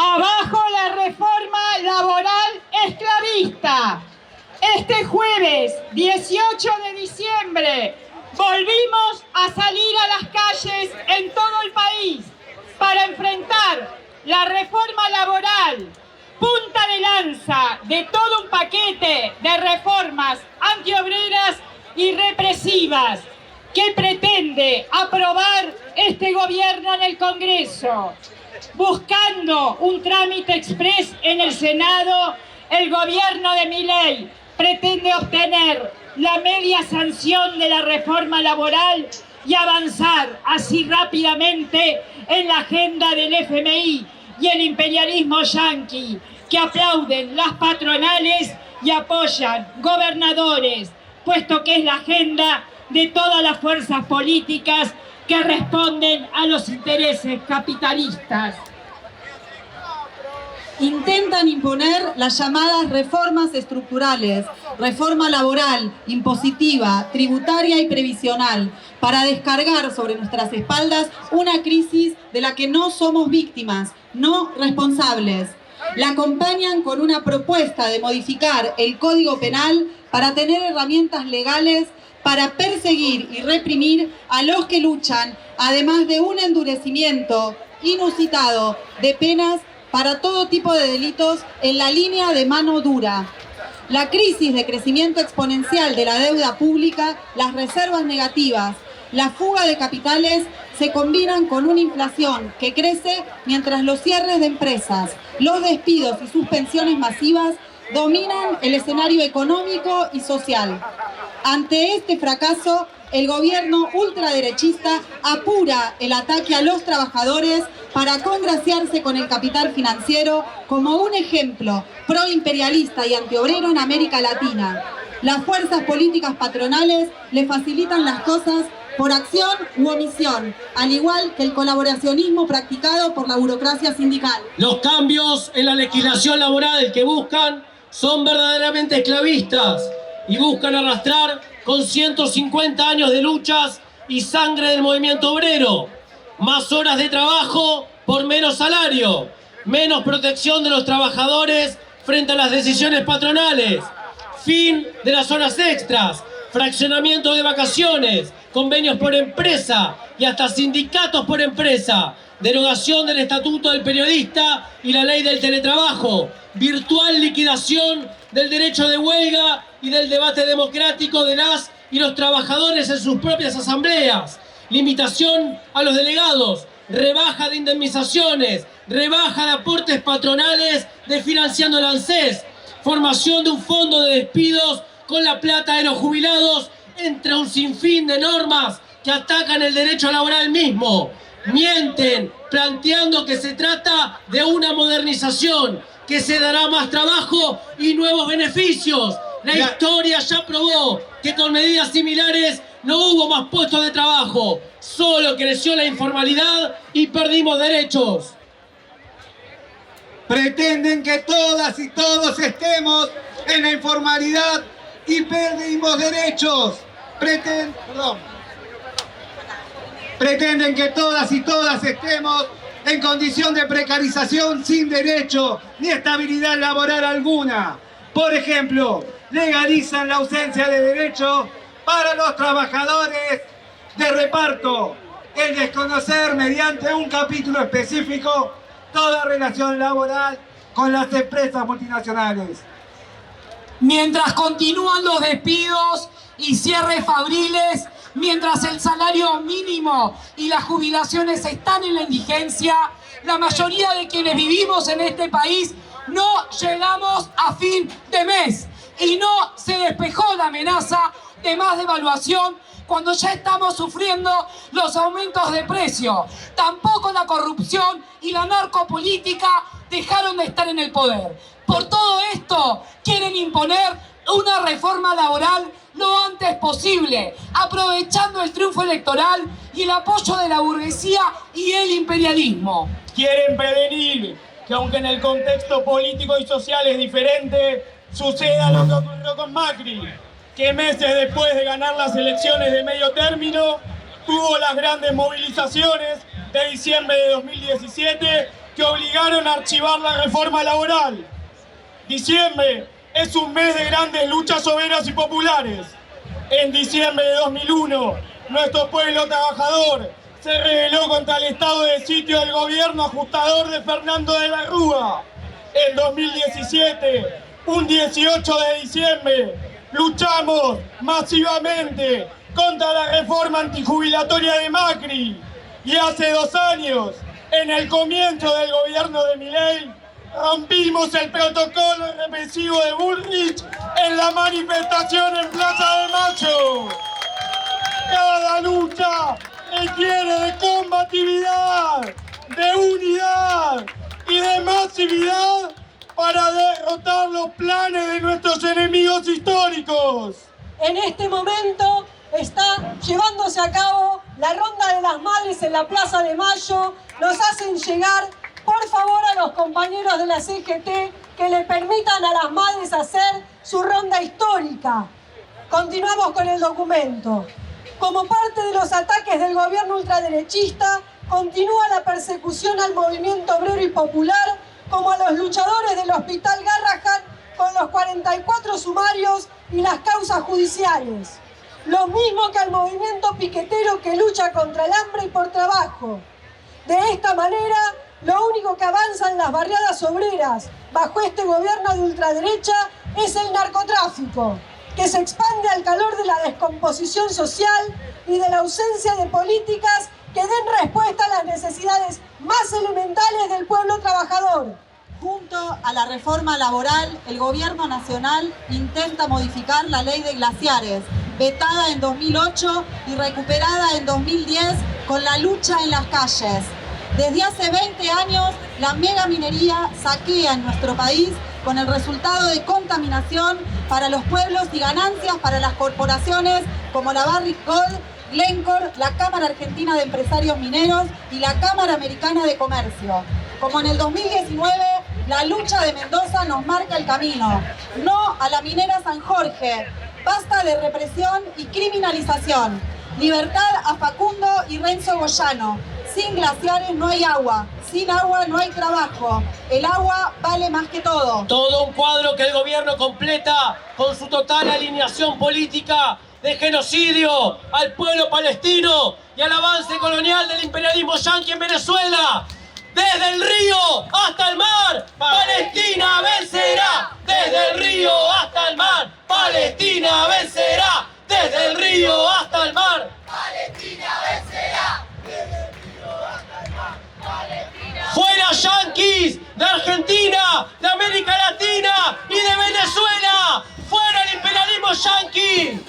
Abajo la reforma laboral esclavista. Este jueves 18 de diciembre volvimos a salir a las calles en todo el país para enfrentar la reforma laboral, punta de lanza de todo un paquete de reformas antiobreras y represivas que pretende aprobar este gobierno en el Congreso. Buscando un trámite exprés en el Senado, el gobierno de Milei pretende obtener la media sanción de la reforma laboral y avanzar así rápidamente en la agenda del FMI y el imperialismo yanqui, que aplauden las patronales y apoyan gobernadores, puesto que es la agenda de todas las fuerzas políticas que responden a los intereses capitalistas. Intentan imponer las llamadas reformas estructurales, reforma laboral, impositiva, tributaria y previsional, para descargar sobre nuestras espaldas una crisis de la que no somos víctimas, no responsables. La acompañan con una propuesta de modificar el Código Penal para tener herramientas legales para perseguir y reprimir a los que luchan, además de un endurecimiento inusitado de penas para todo tipo de delitos en la línea de mano dura. La crisis de crecimiento exponencial de la deuda pública, las reservas negativas, la fuga de capitales se combinan con una inflación que crece mientras los cierres de empresas, los despidos y suspensiones masivas dominan el escenario económico y social. Ante este fracaso, el gobierno ultraderechista apura el ataque a los trabajadores para congraciarse con el capital financiero como un ejemplo proimperialista y antiobrero en América Latina. Las fuerzas políticas patronales le facilitan las cosas por acción u omisión, al igual que el colaboracionismo practicado por la burocracia sindical. Los cambios en la legislación laboral que buscan son verdaderamente esclavistas y buscan arrastrar con 150 años de luchas y sangre del movimiento obrero. Más horas de trabajo por menos salario, menos protección de los trabajadores frente a las decisiones patronales, fin de las horas extras, fraccionamiento de vacaciones, convenios por empresa y hasta sindicatos por empresa, derogación del Estatuto del Periodista y la ley del teletrabajo, virtual liquidación del derecho de huelga y del debate democrático de las y los trabajadores en sus propias asambleas, limitación a los delegados, rebaja de indemnizaciones, rebaja de aportes patronales desfinanciando el ANSES, formación de un fondo de despidos con la plata de los jubilados, entre un sinfín de normas que atacan el derecho laboral mismo. Mienten, planteando que se trata de una modernización, que se dará más trabajo y nuevos beneficios. La historia ya probó que con medidas similares no hubo más puestos de trabajo, solo creció la informalidad y perdimos derechos. Pretenden que todas y todos estemos en la informalidad y perdimos derechos. Pretenden que todas y todas estemos en condición de precarización sin derecho ni estabilidad laboral alguna. Por ejemplo, legalizan la ausencia de derechos para los trabajadores de reparto, el desconocer mediante un capítulo específico toda relación laboral con las empresas multinacionales. Mientras continúan los despidos y cierres fabriles, mientras el salario mínimo y las jubilaciones están en la indigencia, la mayoría de quienes vivimos en este país no llegamos a fin de mes y no se despejó la amenaza de más devaluación cuando ya estamos sufriendo los aumentos de precio. Tampoco la corrupción y la narcopolítica dejaron de estar en el poder. Por todo esto quieren imponer una reforma laboral lo antes posible, aprovechando el triunfo electoral y el apoyo de la burguesía y el imperialismo. Quieren prevenir que, aunque en el contexto político y social es diferente, suceda lo que ocurrió con Macri, que meses después de ganar las elecciones de medio término, tuvo las grandes movilizaciones de diciembre de 2017 que obligaron a archivar la reforma laboral. Diciembre es un mes de grandes luchas obreras y populares. En diciembre de 2001, nuestro pueblo trabajador se rebeló contra el estado de sitio del gobierno ajustador de Fernando de la Rúa. En 2017, un 18 de diciembre, luchamos masivamente contra la reforma antijubilatoria de Macri. Y hace 2 años, en el comienzo del gobierno de Milei, rompimos el protocolo represivo de Bullrich en la manifestación en Plaza de Mayo. Cada lucha requiere de combatividad, de unidad y de masividad para derrotar los planes de nuestros enemigos históricos. En este momento está llevándose a cabo la Ronda de las Madres en la Plaza de Mayo. Nos hacen llegar, por favor, a los compañeros de la CGT que le permitan a las madres hacer su ronda histórica. Continuamos con el documento. Como parte de los ataques del gobierno ultraderechista, continúa la persecución al movimiento obrero y popular, como a los luchadores del Hospital Garrahan, con los 44 sumarios y las causas judiciales. Lo mismo que al movimiento piquetero que lucha contra el hambre y por trabajo. De esta manera, lo único que avanza en las barriadas obreras bajo este gobierno de ultraderecha es el narcotráfico, que se expande al calor de la descomposición social y de la ausencia de políticas que den respuesta a las necesidades más elementales del pueblo trabajador. Junto a la reforma laboral, el gobierno nacional intenta modificar la ley de glaciares, vetada en 2008 y recuperada en 2010 con la lucha en las calles. Desde hace 20 años, la megaminería saquea en nuestro país con el resultado de contaminación para los pueblos y ganancias para las corporaciones como la Barrick Gold, Glencore, la Cámara Argentina de Empresarios Mineros y la Cámara Americana de Comercio. Como en el 2019, la lucha de Mendoza nos marca el camino. No a la minera San Jorge. Basta de represión y criminalización. Libertad a Facundo y Renzo Goyano. Sin glaciares no hay agua. Sin agua no hay trabajo. El agua vale más que todo. Todo un cuadro que el gobierno completa con su total alineación política de genocidio al pueblo palestino y al avance colonial del imperialismo yanqui en Venezuela. Desde el río hasta el mar, Palestina vencerá. Desde el río hasta el mar, Palestina vencerá. Desde el río hasta el mar, Palestina vencerá. Desde el río hasta el mar, Palestina. Fuera yanquis de Argentina, de América Latina y de Venezuela. Fuera el imperialismo yanqui.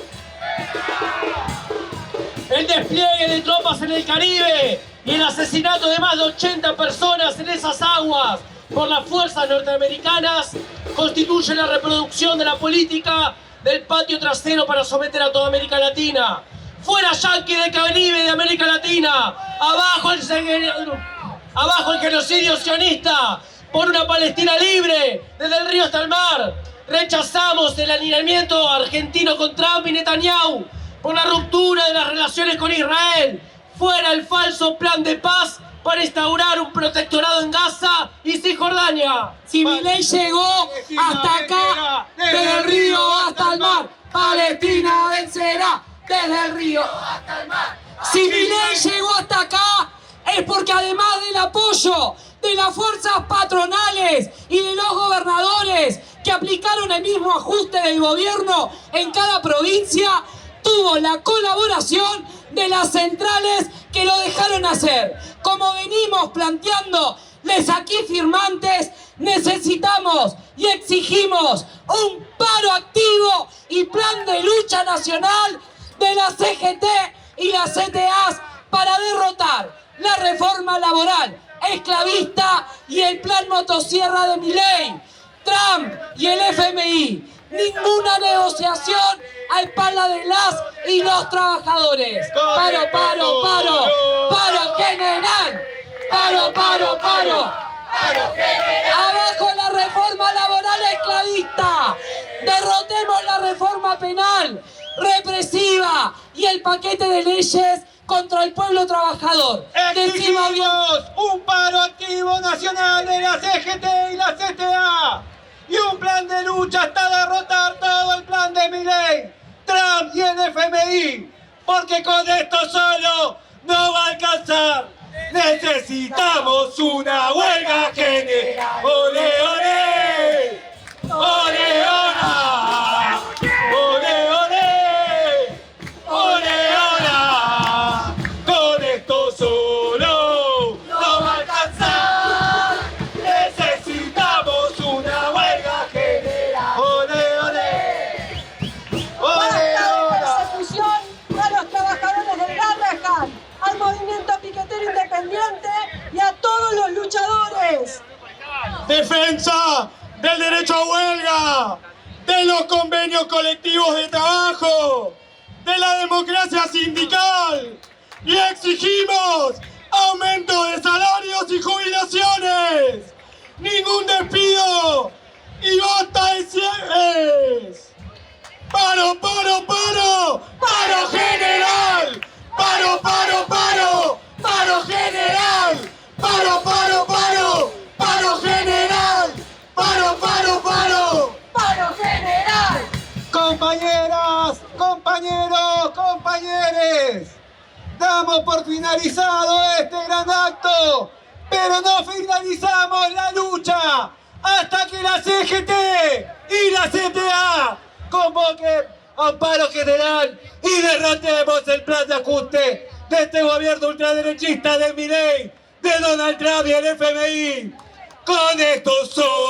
El despliegue de tropas en el Caribe y el asesinato de más de 80 personas en esas aguas por las fuerzas norteamericanas constituye la reproducción de la política del patio trasero para someter a toda América Latina. Fuera yanqui del Caribe, de América Latina. Abajo el genocidio sionista por una Palestina libre desde el río hasta el mar. Rechazamos el alineamiento argentino con Trump y Netanyahu por la ruptura de las relaciones con Israel. Fuera el falso plan de paz para instaurar un protectorado en Gaza y Cisjordania. Si Milei llegó hasta acá, desde el río hasta el mar, Palestina vencerá. Desde el río hasta el mar. Si Milei llegó hasta acá, es porque además del apoyo de las fuerzas patronales y de los gobernadores que aplicaron el mismo ajuste del gobierno en cada provincia, tuvo la colaboración de las centrales que lo dejaron hacer. Como venimos planteándoles aquí firmantes, necesitamos y exigimos un paro activo y plan de lucha nacional de la CGT y las CTAs para derrotar la reforma laboral esclavista y el plan motosierra de Milei, Trump y el FMI. Ninguna negociación a espalda de las y los trabajadores. Paro, paro, paro. Paro general. Paro, paro, paro. Paro general. Abajo la reforma laboral esclavista. Derrotemos la reforma penal represiva y el paquete de leyes contra el pueblo trabajador. Exigimos un paro activo nacional de la CGT y la CTA y un plan de lucha hasta derrotar todo el plan de Milei, Trump y el FMI, porque con esto solo no va a alcanzar. Necesitamos una huelga general. ¡Ole, ole! ¡Ole, hola! ¡Ole, ole! ¡Ole, hola! Con esto solo no va a alcanzar. Necesitamos una huelga general. ¡Ole, ole! ¡Ole, ¡Basta de hola! persecución a los trabajadores del Garrahan, al movimiento piquetero independiente y a todos los luchadores! Defensa del derecho a huelga, de los convenios colectivos de trabajo, de la democracia sindical, y exigimos aumento de salarios y jubilaciones, ningún despido y basta de cierres. ¡Paro, paro, paro! ¡Paro general! ¡Paro, paro, paro! ¡Paro general! ¡Paro, paro, paro! ¡Paro general! ¡Paro, paro, paro! ¡Paro general! Compañeras, compañeros, compañeres, damos por finalizado este gran acto, pero no finalizamos la lucha hasta que la CGT y la CTA convoquen a un paro general y derrotemos el plan de ajuste de este gobierno ultraderechista de Milei, de Donald Trump y el FMI. Con esto solo